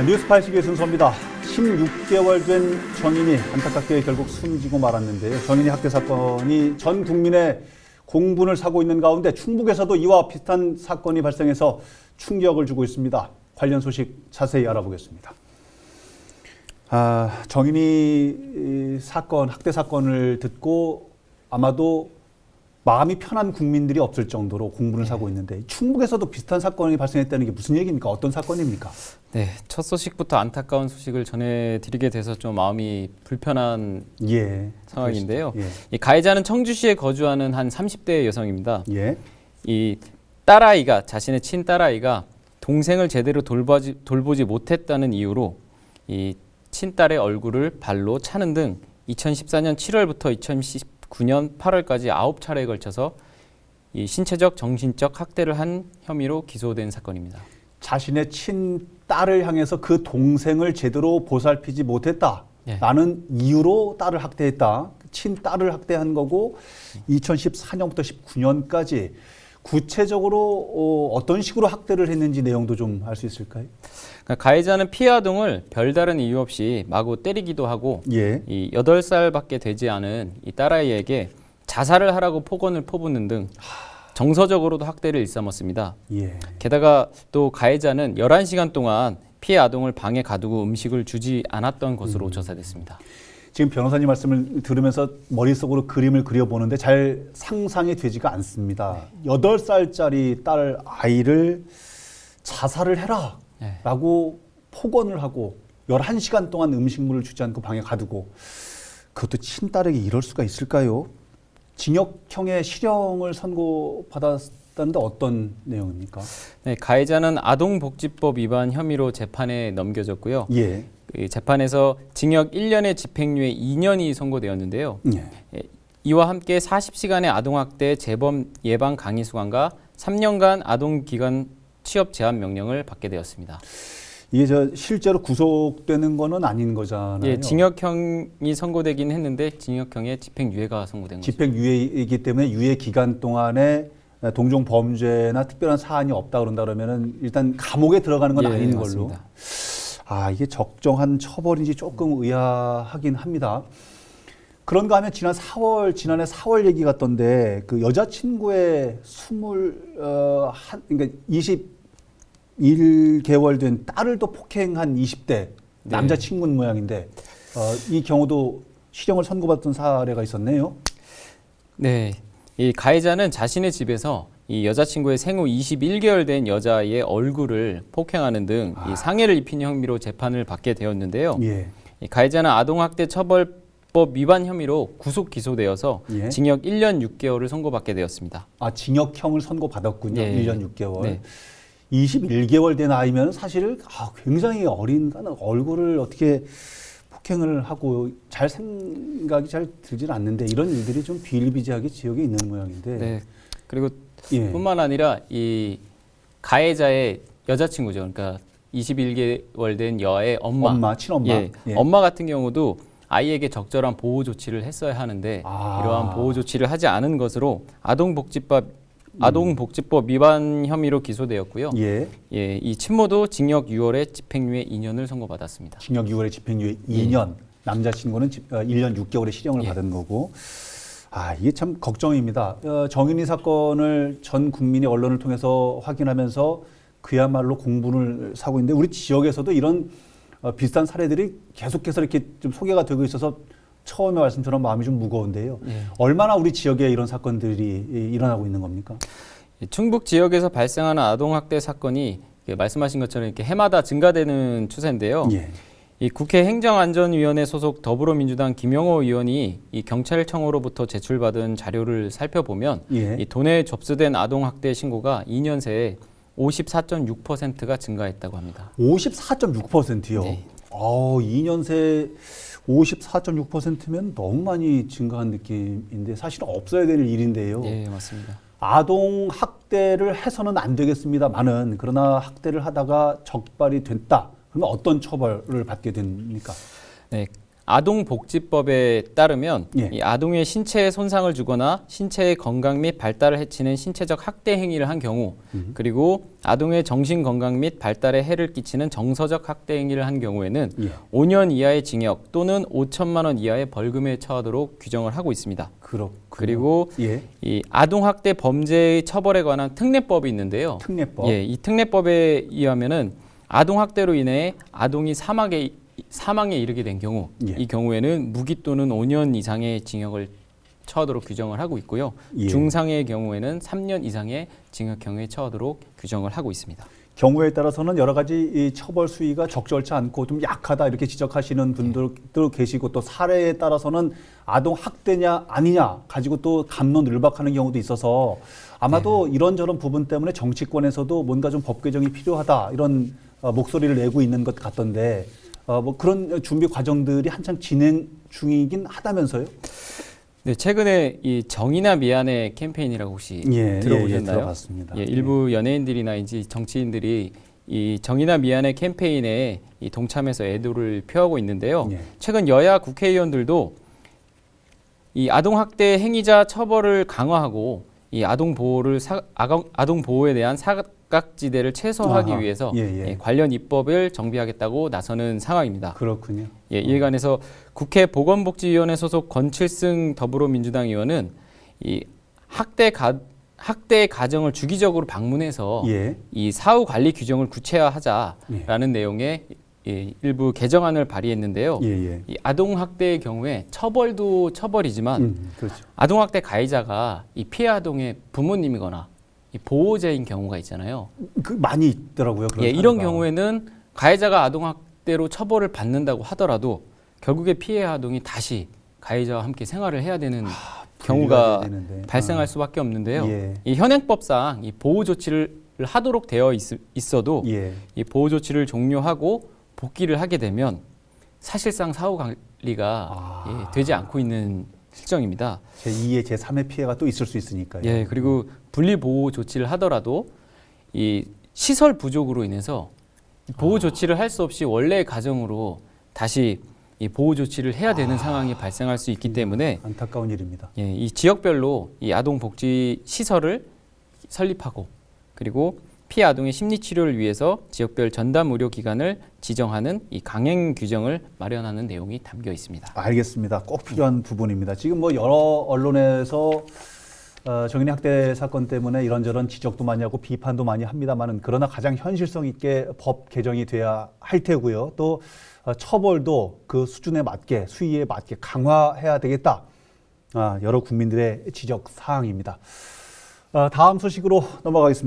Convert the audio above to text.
뉴스 80의 순서입니다. 16개월 된 정인이 안타깝게 결국 숨지고 말았는데요. 정인이 학대 사건이 전 국민의 공분을 사고 있는 가운데 충북에서도 이와 비슷한 사건이 발생해서 충격을 주고 있습니다. 관련 소식 자세히 알아보겠습니다. 정인이 사건, 학대 사건을 듣고 아마도 마음이 편한 국민들이 없을 정도로 공분을 사고 있는데 충북에서도 비슷한 사건이 발생했다는 게 무슨 얘기입니까? 어떤 사건입니까? 네, 첫 소식부터 안타까운 소식을 전해드리게 돼서 좀 마음이 불편한 상황인데요. 이 가해자는 청주시에 거주하는 한 30대 여성입니다. 이 딸아이가 자신의 친딸아이가 동생을 제대로 돌보지 못했다는 이유로 이 친딸의 얼굴을 발로 차는 등 2014년 7월부터 2019년 8월까지 9차례에 걸쳐서 이 신체적, 정신적 학대를 한 혐의로 기소된 사건입니다. 자신의 친딸을 향해서 그 동생을 제대로 보살피지 못했다라는 이유로 딸을 학대했다. 친딸을 학대한 거고 2014년부터 19년까지 구체적으로 어떤 식으로 학대를 했는지 내용도 좀 알 수 있을까요? 그러니까 가해자는 피해 아동을 별다른 이유 없이 마구 때리기도 하고 이 8살밖에 되지 않은 이 딸아이에게 자살을 하라고 폭언을 퍼붓는 등 정서적으로도 학대를 일삼았습니다. 게다가 또 가해자는 11시간 동안 피해 아동을 방에 가두고 음식을 주지 않았던 것으로 조사됐습니다. 지금 변호사님 말씀을 들으면서 머릿속으로 그림을 그려보는데 잘 상상이 되지가 않습니다. 8살짜리 딸 아이를 자살을 해라 라고 폭언을 하고 11시간 동안 음식물을 주지 않고 방에 가두고 그것도 친딸에게 이럴 수가 있을까요? 징역형의 실형을 선고받았다는데 어떤 내용입니까? 네, 가해자는 아동복지법 위반 혐의로 재판에 넘겨졌고요. 이 재판에서 징역 1년의 집행유예 2년이 선고되었는데요. 이와 함께 40시간의 아동학대 재범 예방 강의 수강과 3년간 아동기관 취업 제한 명령을 받게 되었습니다. 이게 실제로 구속되는 거는 아닌 거잖아요. 예, 징역형이 선고되긴 했는데 징역형의 집행유예가 선고된 거죠. 집행유예이기 때문에 유예 기간 동안에 동종 범죄나 특별한 사안이 없다 그런다 그러면은 일단 감옥에 들어가는 건 아닌 걸로. 맞습니다. 이게 적정한 처벌인지 조금 의아하긴 합니다. 그런가 하면 지난해 4월 얘기 같던데 그 여자친구의 그러니까 21개월 된 딸을 또 폭행한 20대 남자친구인 모양인데 이 경우도 실형을 선고받던 사례가 있었네요. 네, 이 가해자는 자신의 집에서 이 여자친구의 생후 21개월 된 여자아이의 얼굴을 폭행하는 등 이 상해를 입힌 혐의로 재판을 받게 되었는데요. 이 가해자는 아동학대 처벌법 위반 혐의로 구속 기소되어서 징역 1년 6개월을 선고받게 되었습니다. 징역형을 선고받았군요. 1년 6개월. 21개월 된 아이면 사실 굉장히 어린 얼굴을 어떻게 폭행을 하고 생각이 잘 들질 않는데 이런 일들이 좀 비일비재하게 지역에 있는 모양인데. 그리고 뿐만 아니라 이 가해자의 여자친구죠. 그러니까 21개월 된 여아의 친엄마. 엄마 같은 경우도 아이에게 적절한 보호 조치를 했어야 하는데 이러한 보호 조치를 하지 않은 것으로 아동복지법 위반 혐의로 기소되었고요. 이 친모도 징역 6월에 집행유예 2년을 선고받았습니다. 징역 6월에 집행유예 2년, 남자친구는 1년 6개월의 실형을 받은 거고. 이게 참 걱정입니다. 정인이 사건을 전 국민이 언론을 통해서 확인하면서 그야말로 공분을 사고 있는데 우리 지역에서도 이런 비슷한 사례들이 계속해서 이렇게 좀 소개가 되고 있어서 처음에 말씀처럼 마음이 좀 무거운데요. 얼마나 우리 지역에 이런 사건들이 일어나고 있는 겁니까? 충북 지역에서 발생하는 아동학대 사건이 말씀하신 것처럼 이렇게 해마다 증가되는 추세인데요. 이 국회 행정안전위원회 소속 더불어민주당 김영호 의원이 이 경찰청으로부터 제출받은 자료를 살펴보면 이 도내에 접수된 아동학대 신고가 2년 새에 54.6%가 증가했다고 합니다. 54.6%요? 2년 새 54.6%면 너무 많이 증가한 느낌인데 사실은 없어야 될 일인데요. 네, 맞습니다. 아동 학대를 해서는 안 되겠습니다만은 그러나 학대를 하다가 적발이 됐다. 그러면 어떤 처벌을 받게 됩니까? 네, 아동복지법에 따르면 예. 이 아동의 신체에 손상을 주거나 신체의 건강 및 발달을 해치는 신체적 학대 행위를 한 경우, 그리고 아동의 정신 건강 및 발달에 해를 끼치는 정서적 학대 행위를 한 경우에는 예. 5년 이하의 징역 또는 5천만 원 이하의 벌금에 처하도록 규정을 하고 있습니다. 그렇군요. 그리고 예. 이 아동학대 범죄의 처벌에 관한 특례법이 있는데요. 특례법. 예, 이 특례법에 의하면은 아동학대로 인해 아동이 사망에 이르게 된 경우, 예. 이 경우에는 무기 또는 5년 이상의 징역을 처하도록 규정을 하고 있고요. 예. 중상의 경우에는 3년 이상의 징역형에 처하도록 규정을 하고 있습니다. 경우에 따라서는 여러 가지 이 처벌 수위가 적절치 않고 좀 약하다 이렇게 지적하시는 분들도 계시고, 또 사례에 따라서는 아동 학대냐 아니냐 가지고 또 갑론을박하는 경우도 있어서 아마도 이런저런 부분 때문에 정치권에서도 뭔가 좀 법 개정이 필요하다 이런 목소리를 내고 있는 것 같던데, 뭐 그런 준비 과정들이 한창 진행 중이긴 하다면서요? 네, 최근에 이 정의나 미안해 캠페인이라고 혹시 들어보셨나요? 들어봤습니다. 일부 연예인들이나 이제 정치인들이 이 정의나 미안해 캠페인에 이 동참해서 애도를 표하고 있는데요. 예. 최근 여야 국회의원들도 이 아동 학대 행위자 처벌을 강화하고 이 아동 보호에 대한 사각지대를 최소화하기 아하. 위해서 예. 관련 입법을 정비하겠다고 나서는 상황입니다. 그렇군요. 예, 이에 관해서 국회 보건복지위원회 소속 권칠승 더불어민주당 의원은 이 학대 가정을 주기적으로 방문해서 예. 이 사후 관리 규정을 구체화하자라는 내용의 일부 개정안을 발의했는데요. 예. 이 아동 학대의 경우에 처벌도 처벌이지만 그렇죠. 아동 학대 가해자가 이 피해 아동의 부모님이거나 이 보호자인 경우가 있잖아요. 그 많이 있더라고요. 그런 이런 사례가. 경우에는 가해자가 아동 학대로 처벌을 받는다고 하더라도 결국에 피해 아동이 다시 가해자와 함께 생활을 해야 되는 경우가 발생할 수밖에 없는데요. 예. 이 현행법상 이 보호 조치를 하도록 되어 있어도 예. 이 보호 조치를 종료하고 복귀를 하게 되면 사실상 사후 관리가 되지 않고 있는 실정입니다. 제2의 제3의 피해가 또 있을 수 있으니까요. 예, 그리고 분리 보호 조치를 하더라도 이 시설 부족으로 인해서 보호 조치를 할 수 없이 원래의 가정으로 다시 이 보호 조치를 해야 되는 상황이 발생할 수 있기 때문에 안타까운 일입니다. 예, 이 지역별로 이 아동 복지 시설을 설립하고, 그리고 피해 아동의 심리 치료를 위해서 지역별 전담 의료 기관을 지정하는 이 강행 규정을 마련하는 내용이 담겨 있습니다. 알겠습니다. 꼭 필요한 부분입니다. 지금 뭐 여러 언론에서 정인의 학대 사건 때문에 이런저런 지적도 많이 하고 비판도 많이 합니다만은, 그러나 가장 현실성 있게 법 개정이 돼야 할 테고요. 또 처벌도 그 수준에 맞게, 수위에 맞게 강화해야 되겠다. 여러 국민들의 지적 사항입니다. 다음 소식으로 넘어가겠습니다.